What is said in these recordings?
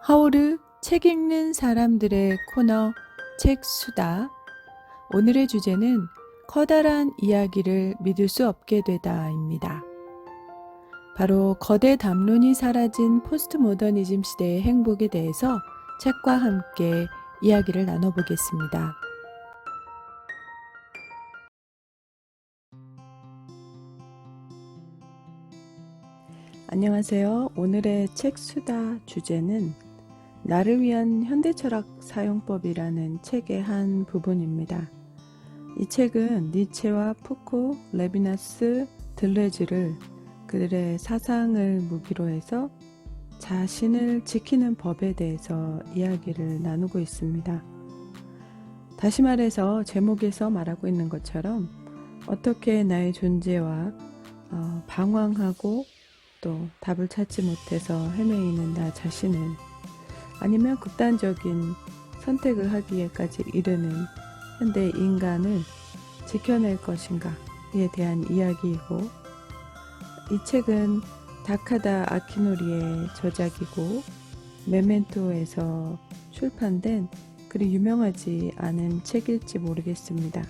하오르 책 읽는 사람들의 코너 책수다. 오늘의 주제는 커다란 이야기를 믿을 수 없게 되다입니다. 바로 거대 담론이 사라진 포스트 모더니즘 시대의 행복에 대해서 책과 함께 이야기를 나눠보겠습니다. 안녕하세요. 오늘의 책수다 주제는 나를 위한 현대철학 사용법이라는 책의 한 부분입니다. 이 책은 니체와 푸코, 레비나스, 들레즈를 그들의 사상을 무기로 해서 자신을 지키는 법에 대해서 이야기를 나누고 있습니다. 다시 말해서 제목에서 말하고 있는 것처럼 어떻게 나의 존재와 방황하고 또 답을 찾지 못해서 헤매이는 나 자신을, 아니면 극단적인 선택을 하기에까지 이르는 현대 인간을 지켜낼 것인가에 대한 이야기이고, 이 책은 다카다 아키노리의 저작이고 메멘토에서 출판된 그리 유명하지 않은 책일지 모르겠습니다.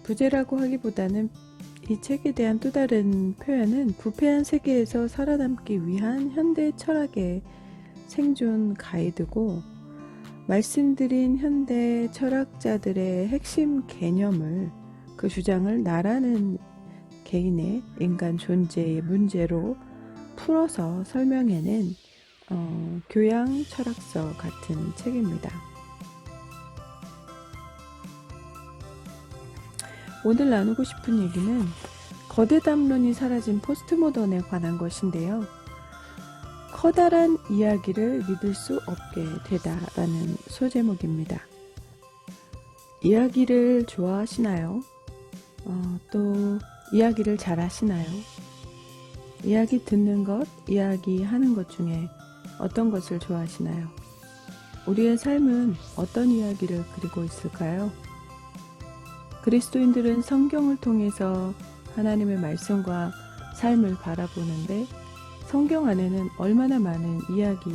부제라고 하기보다는 이 책에 대한 또 다른 표현은 부패한 세계에서 살아남기 위한 현대 철학의 생존 가이드고, 말씀드린 현대 철학자들의 핵심 개념을, 그 주장을 나라는 개인의 인간 존재의 문제로 풀어서 설명해낸 교양 철학서 같은 책입니다. 오늘 나누고 싶은 얘기는 거대 담론이 사라진 포스트 모던에 관한 것인데요. 커다란 이야기를 믿을 수 없게 되다라는 소제목입니다. 이야기를 좋아하시나요? 또 이야기를 잘 하시나요? 이야기 듣는 것, 이야기하는 것 중에 어떤 것을 좋아하시나요? 우리의 삶은 어떤 이야기를 그리고 있을까요? 그리스도인들은 성경을 통해서 하나님의 말씀과 삶을 바라보는데, 성경 안에는 얼마나 많은 이야기,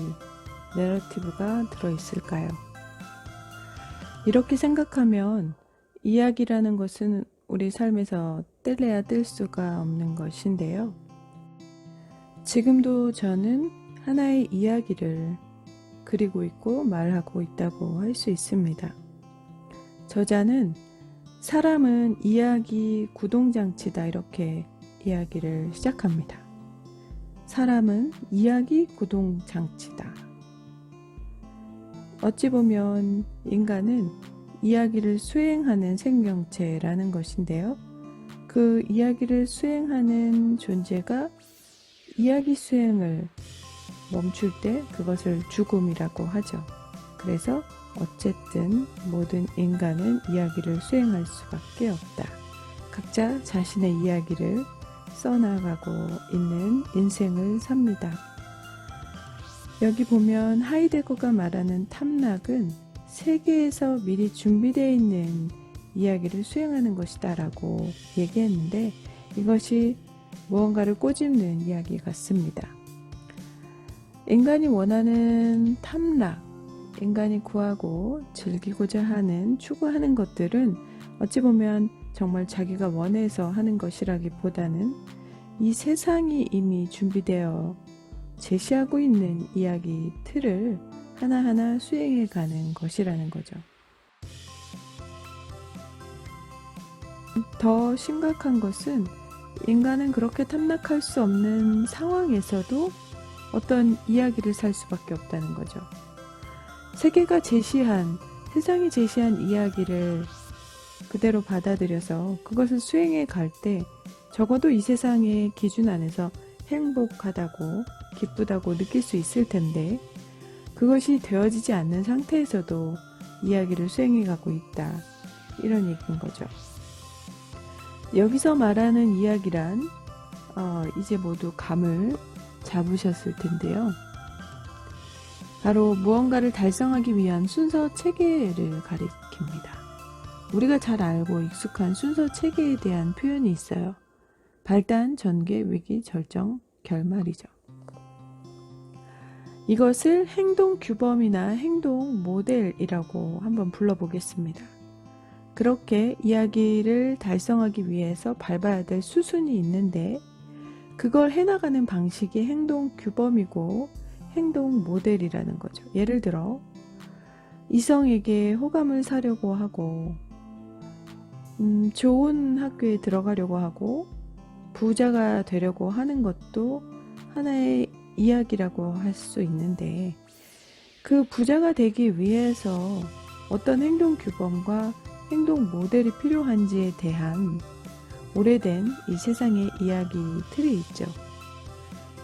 내러티브가 들어있을까요? 이렇게 생각하면 이야기라는 것은 우리 삶에서 뗄래야 뗄 수가 없는 것인데요. 지금도 저는 하나의 이야기를 그리고 있고 말하고 있다고 할 수 있습니다. 저자는 사람은 이야기 구동장치다, 이렇게 이야기를 시작합니다. 사람은 이야기 구동장치다. 어찌 보면 인간은 이야기를 수행하는 생명체라는 것인데요. 그 이야기를 수행하는 존재가 이야기 수행을 멈출 때 그것을 죽음이라고 하죠. 그래서 어쨌든 모든 인간은 이야기를 수행할 수밖에 없다. 각자 자신의 이야기를 써나가고 있는 인생을 삽니다. 여기 보면 하이데거가 말하는 탐락은 세계에서 미리 준비되어 있는 이야기를 수행하는 것이다 라고 얘기했는데, 이것이 무언가를 꼬집는 이야기 같습니다. 인간이 원하는 탐락, 인간이 구하고 즐기고자 하는, 추구하는 것들은 어찌 보면 정말 자기가 원해서 하는 것이라기보다는 이 세상이 이미 준비되어 제시하고 있는 이야기 틀을 하나하나 수행해 가는 것이라는 거죠. 더 심각한 것은 인간은 그렇게 탐락할 수 없는 상황에서도 어떤 이야기를 살 수밖에 없다는 거죠. 세상이 제시한 이야기를 그대로 받아들여서 그것을 수행해 갈 때 적어도 이 세상의 기준 안에서 행복하다고, 기쁘다고 느낄 수 있을 텐데, 그것이 되어지지 않는 상태에서도 이야기를 수행해 가고 있다, 이런 얘기인 거죠. 여기서 말하는 이야기란 이제 모두 감을 잡으셨을 텐데요. 바로 무언가를 달성하기 위한 순서 체계를 가리킵니다. 우리가 잘 알고 익숙한 순서 체계에 대한 표현이 있어요. 발단, 전개, 위기, 절정, 결말이죠. 이것을 행동 규범이나 행동 모델이라고 한번 불러보겠습니다. 그렇게 이야기를 달성하기 위해서 밟아야 될 수순이 있는데 그걸 해나가는 방식이 행동 규범이고 행동 모델이라는 거죠. 예를 들어 이성에게 호감을 사려고 하고 좋은 학교에 들어가려고 하고 부자가 되려고 하는 것도 하나의 이야기라고 할 수 있는데 그 부자가 되기 위해서 어떤 행동 규범과 행동 모델이 필요한지에 대한 오래된 이 세상의 이야기 틀이 있죠.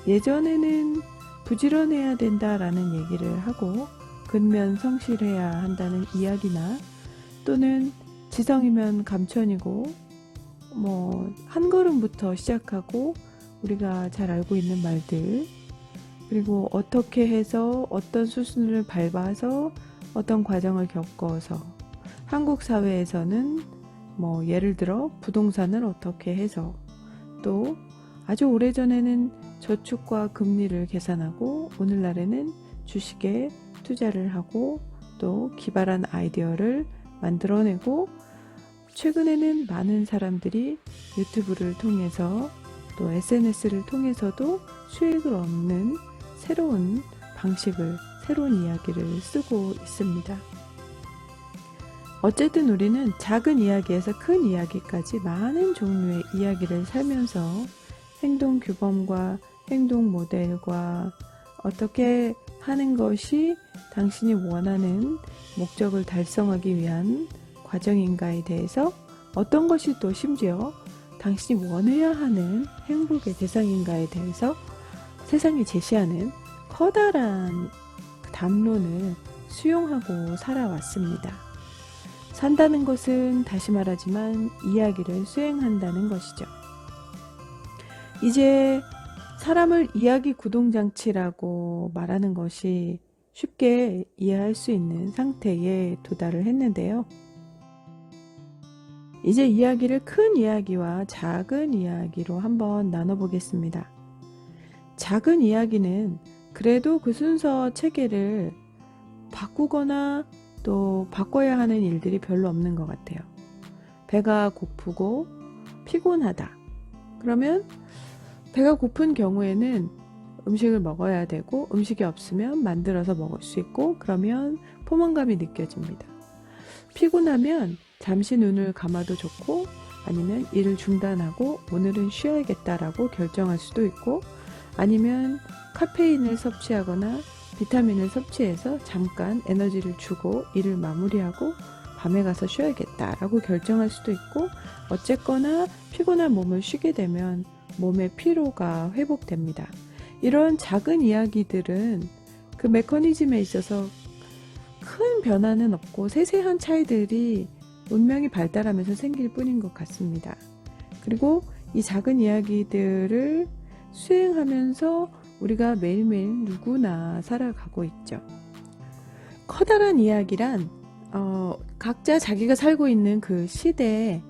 예전에는 부지런해야 된다라는 얘기를 하고 근면 성실해야 한다는 이야기나 또는 지성이면 감천이고 한 걸음부터 시작하고 우리가 잘 알고 있는 말들 그리고 어떻게 해서 어떤 수순을 밟아서 어떤 과정을 겪어서 한국 사회에서는 예를 들어 부동산을 어떻게 해서 또 아주 오래전에는 저축과 금리를 계산하고 오늘날에는 주식에 투자를 하고 또 기발한 아이디어를 만들어내고 최근에는 많은 사람들이 유튜브를 통해서 또 SNS를 통해서도 수익을 얻는 새로운 방식을, 새로운 이야기를 쓰고 있습니다. 어쨌든 우리는 작은 이야기에서 큰 이야기까지 많은 종류의 이야기를 살면서 행동 규범과 행동 모델과 어떻게 하는 것이 당신이 원하는 목적을 달성하기 위한 과정인가에 대해서 어떤 것이 또 심지어 당신이 원해야 하는 행복의 대상인가에 대해서 세상이 제시하는 커다란 담론을 수용하고 살아왔습니다. 산다는 것은 다시 말하지만 이야기를 수행한다는 것이죠. 이제 사람을 이야기 구동장치라고 말하는 것이 쉽게 이해할 수 있는 상태에 도달을 했는데요. 이제 이야기를 큰 이야기와 작은 이야기로 한번 나눠보겠습니다. 작은 이야기는 그래도 그 순서 체계를 바꾸거나 또 바꿔야 하는 일들이 별로 없는 것 같아요. 배가 고프고 피곤하다. 그러면 배가 고픈 경우에는 음식을 먹어야 되고 음식이 없으면 만들어서 먹을 수 있고 그러면 포만감이 느껴집니다. 피곤하면 잠시 눈을 감아도 좋고 아니면 일을 중단하고 오늘은 쉬어야겠다라고 결정할 수도 있고 아니면 카페인을 섭취하거나 비타민을 섭취해서 잠깐 에너지를 주고 일을 마무리하고 밤에 가서 쉬어야겠다라고 결정할 수도 있고 어쨌거나 피곤한 몸을 쉬게 되면 몸의 피로가 회복됩니다. 이런 작은 이야기들은 그 메커니즘에 있어서 큰 변화는 없고 세세한 차이들이 문명이 발달하면서 생길 뿐인 것 같습니다. 그리고 이 작은 이야기들을 수행하면서 우리가 매일매일 누구나 살아가고 있죠. 커다란 이야기란 각자 자기가 살고 있는 그 시대에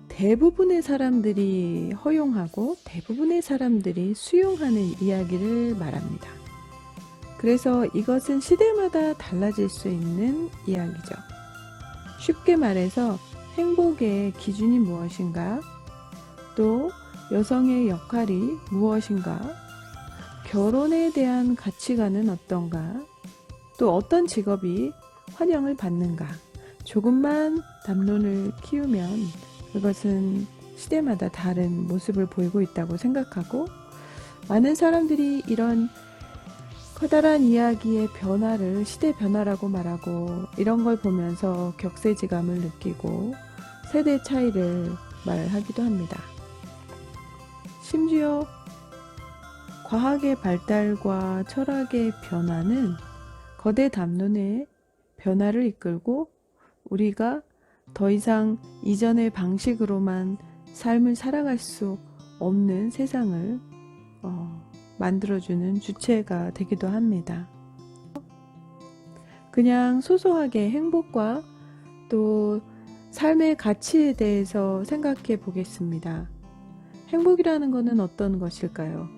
대부분의 사람들이 허용하고 대부분의 사람들이 수용하는 이야기를 말합니다. 그래서 이것은 시대마다 달라질 수 있는 이야기죠. 쉽게 말해서 행복의 기준이 무엇인가? 또 여성의 역할이 무엇인가? 결혼에 대한 가치관은 어떤가? 또 어떤 직업이 환영을 받는가? 조금만 담론을 키우면 그것은 시대마다 다른 모습을 보이고 있다고 생각하고 많은 사람들이 이런 커다란 이야기의 변화를 시대 변화라고 말하고 이런 걸 보면서 격세지감을 느끼고 세대 차이를 말하기도 합니다. 심지어 과학의 발달과 철학의 변화는 거대 담론의 변화를 이끌고 우리가 더 이상 이전의 방식으로만 삶을 살아갈 수 없는 세상을 만들어주는 주체가 되기도 합니다. 그냥 소소하게 행복과 또 삶의 가치에 대해서 생각해 보겠습니다. 행복이라는 것은 어떤 것일까요?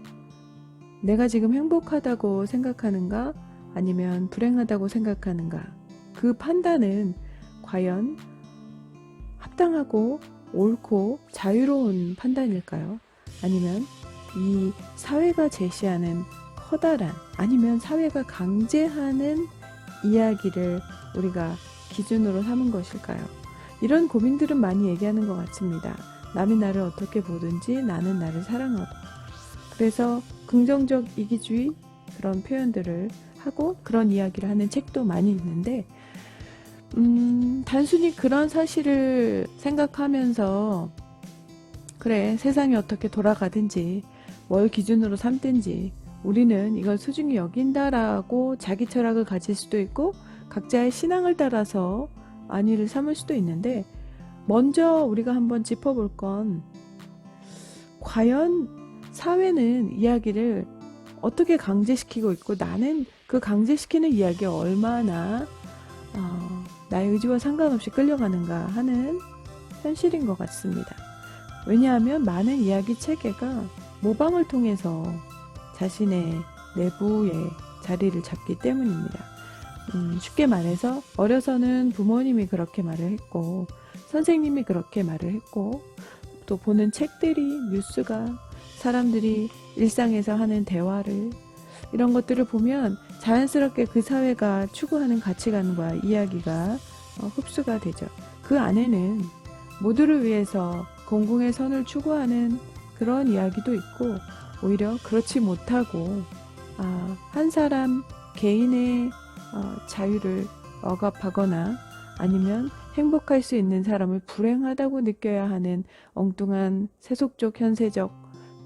내가 지금 행복하다고 생각하는가? 아니면 불행하다고 생각하는가? 그 판단은 과연 합당하고 옳고 자유로운 판단일까요? 아니면 이 사회가 제시하는 커다란, 아니면 사회가 강제하는 이야기를 우리가 기준으로 삼은 것일까요? 이런 고민들은 많이 얘기하는 것 같습니다. 남이 나를 어떻게 보든지 나는 나를 사랑하고, 그래서 긍정적 이기주의 그런 표현들을 하고 그런 이야기를 하는 책도 많이 있는데, 단순히 그런 사실을 생각하면서 그래, 세상이 어떻게 돌아가든지 뭘 기준으로 삼든지 우리는 이걸 소중히 여긴다라고 자기 철학을 가질 수도 있고, 각자의 신앙을 따라서 안위를 삼을 수도 있는데, 먼저 우리가 한번 짚어볼 건, 과연 사회는 이야기를 어떻게 강제시키고 있고 나는 그 강제시키는 이야기에 얼마나 나의 의지와 상관없이 끌려가는가 하는 현실인 것 같습니다. 왜냐하면 많은 이야기 체계가 모방을 통해서 자신의 내부의 자리를 잡기 때문입니다. 쉽게 말해서 어려서는 부모님이 그렇게 말을 했고, 선생님이 그렇게 말을 했고, 또 보는 책들이, 뉴스가, 사람들이 일상에서 하는 대화를, 이런 것들을 보면 자연스럽게 그 사회가 추구하는 가치관과 이야기가 흡수가 되죠. 그 안에는 모두를 위해서 공공의 선을 추구하는 그런 이야기도 있고, 오히려 그렇지 못하고 한 사람 개인의 자유를 억압하거나 아니면 행복할 수 있는 사람을 불행하다고 느껴야 하는 엉뚱한 세속적, 현세적,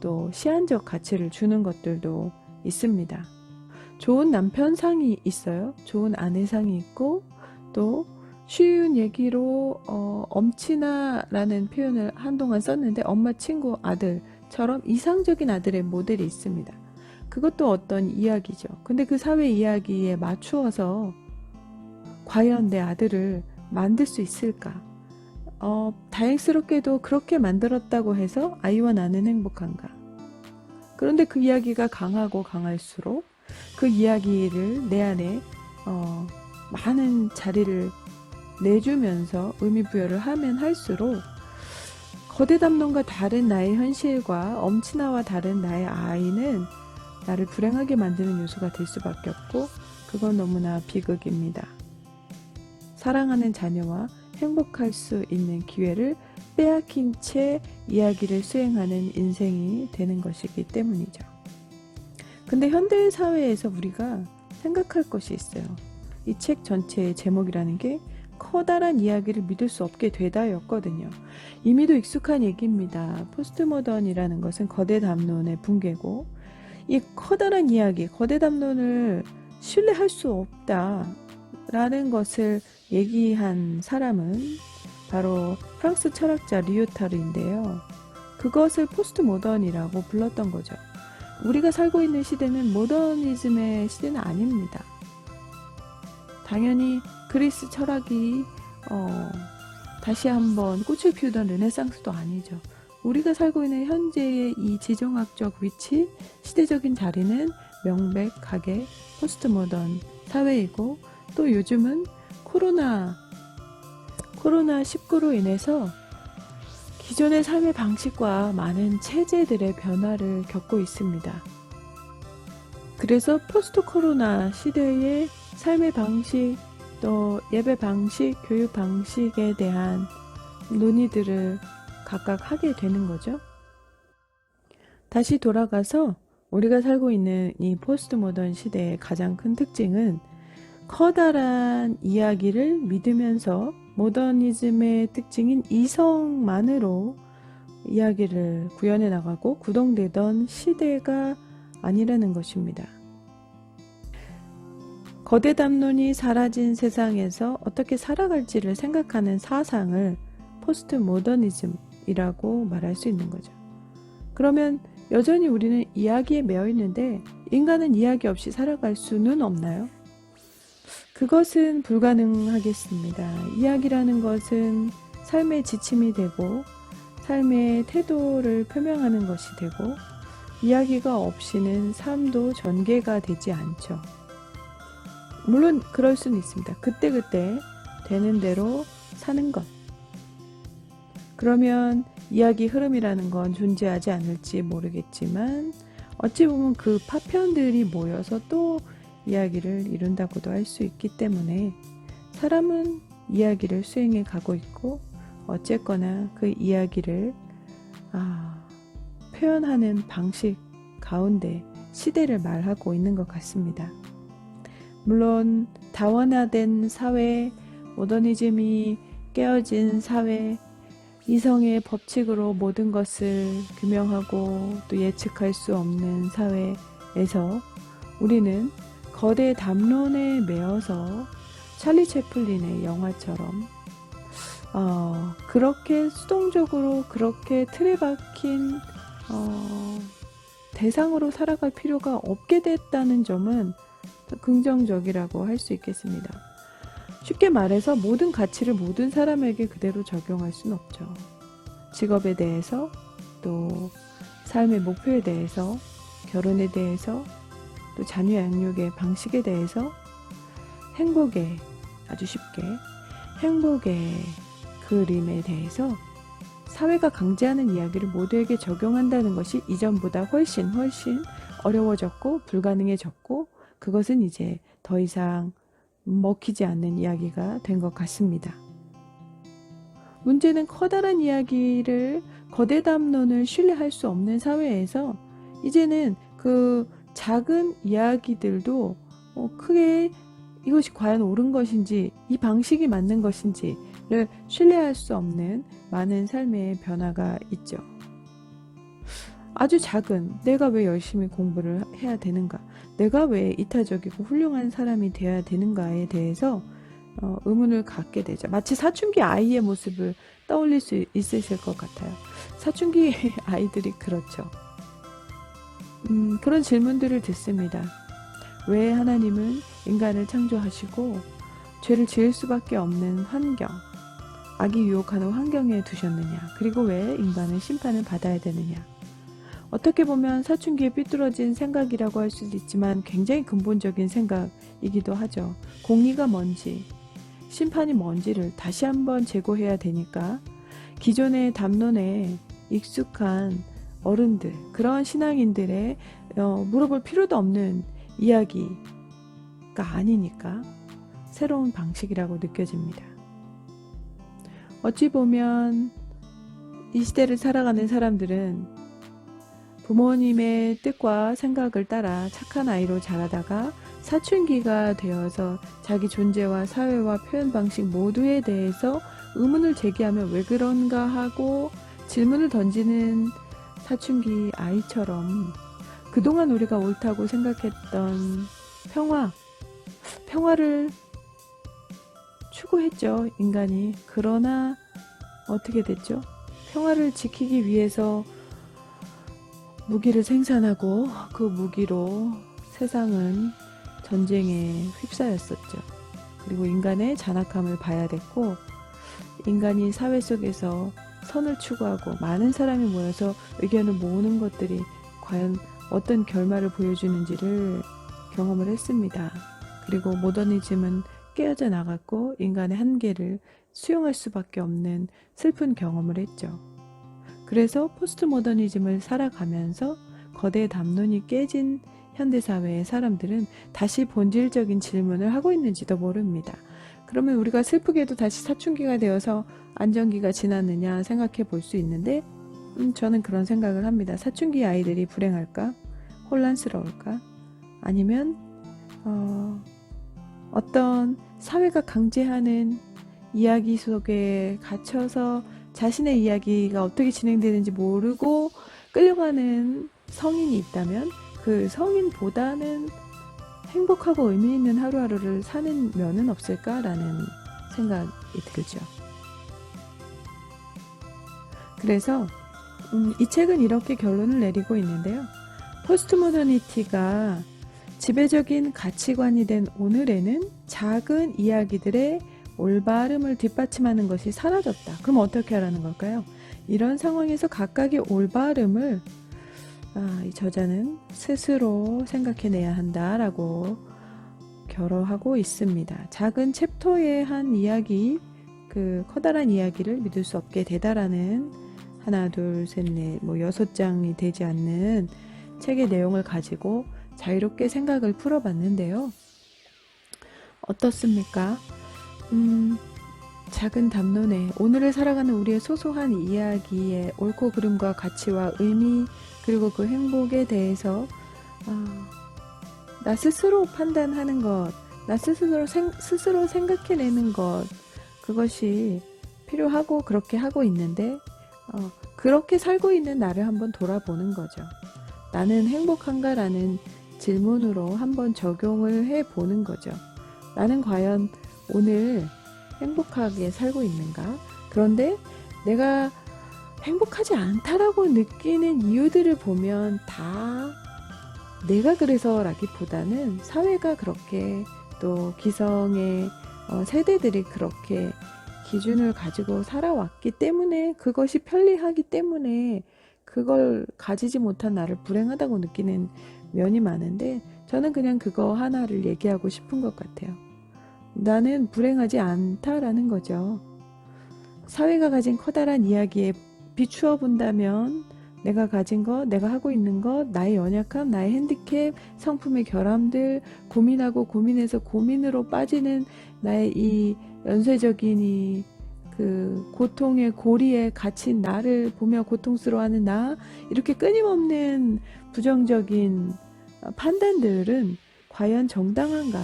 또 시한적 가치를 주는 것들도 있습니다. 좋은 남편상이 있어요. 좋은 아내상이 있고, 또 쉬운 얘기로 엄친아라는 표현을 한동안 썼는데, 엄마, 친구, 아들처럼 이상적인 아들의 모델이 있습니다. 그것도 어떤 이야기죠. 근데 그 사회 이야기에 맞추어서 과연 내 아들을 만들 수 있을까? 다행스럽게도 그렇게 만들었다고 해서 아이와 나는 행복한가? 그런데 그 이야기가 강하고 강할수록 그 이야기를 내 안에 많은 자리를 내주면서 의미 부여를 하면 할수록 거대 담론과 다른 나의 현실과 엄친아와 다른 나의 아이는 나를 불행하게 만드는 요소가 될 수밖에 없고, 그건 너무나 비극입니다. 사랑하는 자녀와 행복할 수 있는 기회를 빼앗긴 채 이야기를 수행하는 인생이 되는 것이기 때문이죠. 근데 현대 사회에서 우리가 생각할 것이 있어요. 이 책 전체의 제목이라는 게 커다란 이야기를 믿을 수 없게 되다였거든요. 이미도 익숙한 얘기입니다. 포스트모던이라는 것은 거대 담론의 붕괴고, 이 커다란 이야기, 거대 담론을 신뢰할 수 없다라는 것을 얘기한 사람은 바로 프랑스 철학자 리오타르인데요. 그것을 포스트모던이라고 불렀던 거죠. 우리가 살고 있는 시대는 모더니즘의 시대는 아닙니다. 당연히 그리스 철학이 다시 한번 꽃을 피우던 르네상스도 아니죠. 우리가 살고 있는 현재의 이 지정학적 위치, 시대적인 자리는 명백하게 포스트모던 사회이고, 또 요즘은 코로나19로 인해서 기존의 삶의 방식과 많은 체제들의 변화를 겪고 있습니다. 그래서 포스트 코로나 시대의 삶의 방식, 또 예배 방식, 교육 방식에 대한 논의들을 각각 하게 되는 거죠. 다시 돌아가서 우리가 살고 있는 이 포스트 모던 시대의 가장 큰 특징은 커다란 이야기를 믿으면서 모더니즘의 특징인 이성만으로 이야기를 구현해 나가고 구동되던 시대가 아니라는 것입니다. 거대 담론이 사라진 세상에서 어떻게 살아갈지를 생각하는 사상을 포스트 모더니즘이라고 말할 수 있는 거죠. 그러면 여전히 우리는 이야기에 매여 있는데 인간은 이야기 없이 살아갈 수는 없나요? 그것은 불가능하겠습니다. 이야기라는 것은 삶의 지침이 되고 삶의 태도를 표명하는 것이 되고, 이야기가 없이는 삶도 전개가 되지 않죠. 물론 그럴 수는 있습니다. 그때그때 되는 대로 사는 것. 그러면 이야기 흐름이라는 건 존재하지 않을지 모르겠지만 어찌 보면 그 파편들이 모여서 또 이야기를 이룬다고도 할 수 있기 때문에 사람은 이야기를 수행해 가고 있고 어쨌거나 그 이야기를 표현하는 방식 가운데 시대를 말하고 있는 것 같습니다. 물론 다원화된 사회, 모더니즘이 깨어진 사회, 이성의 법칙으로 모든 것을 규명하고 또 예측할 수 없는 사회에서 우리는 거대 담론에 매여서 찰리 채플린의 영화처럼 그렇게 수동적으로 그렇게 틀에 박힌 대상으로 살아갈 필요가 없게 됐다는 점은 긍정적이라고 할 수 있겠습니다. 쉽게 말해서 모든 가치를 모든 사람에게 그대로 적용할 수는 없죠. 직업에 대해서, 또 삶의 목표에 대해서, 결혼에 대해서, 또 자녀 양육의 방식에 대해서, 행복에, 아주 쉽게 행복의 그림에 대해서 사회가 강제하는 이야기를 모두에게 적용한다는 것이 이전보다 훨씬 어려워졌고 불가능해졌고, 그것은 이제 더 이상 먹히지 않는 이야기가 된 것 같습니다. 문제는 커다란 이야기를, 거대 담론을 신뢰할 수 없는 사회에서 이제는 그 작은 이야기들도 크게 이것이 과연 옳은 것인지, 이 방식이 맞는 것인지를 신뢰할 수 없는 많은 삶의 변화가 있죠. 아주 작은, 내가 왜 열심히 공부를 해야 되는가, 내가 왜 이타적이고 훌륭한 사람이 되어야 되는가에 대해서 의문을 갖게 되죠. 마치 사춘기 아이의 모습을 떠올릴 수 있으실 것 같아요. 사춘기 아이들이 그렇죠. 그런 질문들을 듣습니다. 왜 하나님은 인간을 창조하시고 죄를 지을 수밖에 없는 환경, 악이 유혹하는 환경에 두셨느냐, 그리고 왜 인간은 심판을 받아야 되느냐. 어떻게 보면 사춘기에 삐뚤어진 생각이라고 할 수도 있지만 굉장히 근본적인 생각이기도 하죠. 공의가 뭔지, 심판이 뭔지를 다시 한번 재고해야 되니까 기존의 담론에 익숙한 어른들, 그런 신앙인들의 물어볼 필요도 없는 이야기가 아니니까 새로운 방식이라고 느껴집니다. 어찌 보면 이 시대를 살아가는 사람들은 부모님의 뜻과 생각을 따라 착한 아이로 자라다가 사춘기가 되어서 자기 존재와 사회와 표현 방식 모두에 대해서 의문을 제기하며 왜 그런가 하고 질문을 던지는 사춘기 아이처럼 그동안 우리가 옳다고 생각했던 평화를 추구했죠, 인간이. 그러나 어떻게 됐죠? 평화를 지키기 위해서 무기를 생산하고 그 무기로 세상은 전쟁에 휩싸였었죠. 그리고 인간의 잔악함을 봐야 됐고, 인간이 사회 속에서 선을 추구하고 많은 사람이 모여서 의견을 모으는 것들이 과연 어떤 결말을 보여주는지를 경험을 했습니다. 그리고 모더니즘은 깨어져 나갔고 인간의 한계를 수용할 수밖에 없는 슬픈 경험을 했죠. 그래서 포스트 모더니즘을 살아가면서 거대 담론이 깨진 현대사회의 사람들은 다시 본질적인 질문을 하고 있는지도 모릅니다. 그러면 우리가 슬프게도 다시 사춘기가 되어서 안정기가 지났느냐 생각해 볼 수 있는데, 저는 그런 생각을 합니다. 사춘기 아이들이 불행할까? 혼란스러울까? 아니면 어떤 사회가 강제하는 이야기 속에 갇혀서 자신의 이야기가 어떻게 진행되는지 모르고 끌려가는 성인이 있다면 그 성인보다는 행복하고 의미 있는 하루하루를 사는 면은 없을까라는 생각이 들죠. 그래서 이 책은 이렇게 결론을 내리고 있는데요. 포스트 모더니티가 지배적인 가치관이 된 오늘에는 작은 이야기들의 올바름을 뒷받침하는 것이 사라졌다. 그럼 어떻게 하라는 걸까요? 이런 상황에서 각각의 올바름을 이 저자는 스스로 생각해내야 한다라고 결어하고 있습니다. 작은 챕터의 한 이야기, 그 커다란 이야기를 믿을 수 없게 되다라는 하나, 둘, 셋, 넷, 6장이 되지 않는 책의 내용을 가지고 자유롭게 생각을 풀어봤는데요. 어떻습니까? 작은 담론에 오늘을 살아가는 우리의 소소한 이야기의 옳고 그름과 가치와 의미 그리고 그 행복에 대해서 나 스스로 판단하는 것, 나 스스로 생각해내는 것, 그것이 필요하고 그렇게 하고 있는데 그렇게 살고 있는 나를 한번 돌아보는 거죠. 나는 행복한가라는 질문으로 한번 적용을 해보는 거죠. 나는 과연 오늘 행복하게 살고 있는가? 그런데 내가 행복하지 않다라고 느끼는 이유들을 보면 다 내가 그래서라기보다는 사회가 그렇게 또 기성의 세대들이 그렇게 기준을 가지고 살아왔기 때문에 그것이 편리하기 때문에 그걸 가지지 못한 나를 불행하다고 느끼는 면이 많은데 저는 그냥 그거 하나를 얘기하고 싶은 것 같아요. 나는 불행하지 않다라는 거죠. 사회가 가진 커다란 이야기에 비추어 본다면 내가 가진 것, 내가 하고 있는 것, 나의 연약함, 나의 핸디캡, 성품의 결함들, 고민하고 고민해서 고민으로 빠지는 나의 이 연쇄적인 그 고통의 고리에 갇힌 나를 보며 고통스러워하는 나, 이렇게 끊임없는 부정적인 판단들은 과연 정당한가?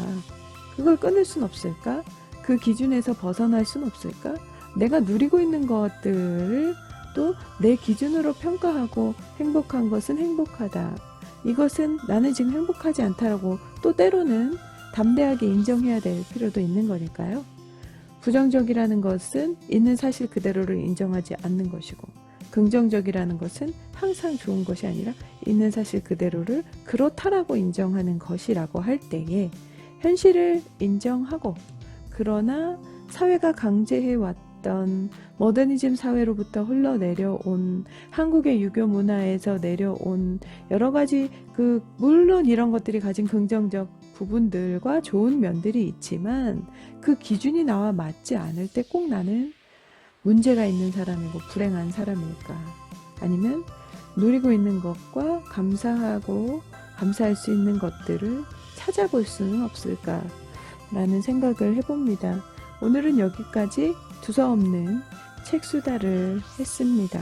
그걸 끊을 순 없을까? 그 기준에서 벗어날 순 없을까? 내가 누리고 있는 것들을 또 내 기준으로 평가하고 행복한 것은 행복하다. 이것은 나는 지금 행복하지 않다라고 또 때로는 담대하게 인정해야 될 필요도 있는 거니까요. 부정적이라는 것은 있는 사실 그대로를 인정하지 않는 것이고 긍정적이라는 것은 항상 좋은 것이 아니라 있는 사실 그대로를 그렇다라고 인정하는 것이라고 할 때에 현실을 인정하고 그러나 사회가 강제해왔던 모더니즘 사회로부터 흘러내려온 한국의 유교 문화에서 내려온 여러 가지 물론 이런 것들이 가진 긍정적 부분들과 좋은 면들이 있지만 그 기준이 나와 맞지 않을 때 꼭 나는 문제가 있는 사람이고 불행한 사람일까? 아니면 누리고 있는 것과 감사하고 감사할 수 있는 것들을 찾아볼 수는 없을까? 라는 생각을 해봅니다. 오늘은 여기까지 두서없는 책수다를 했습니다.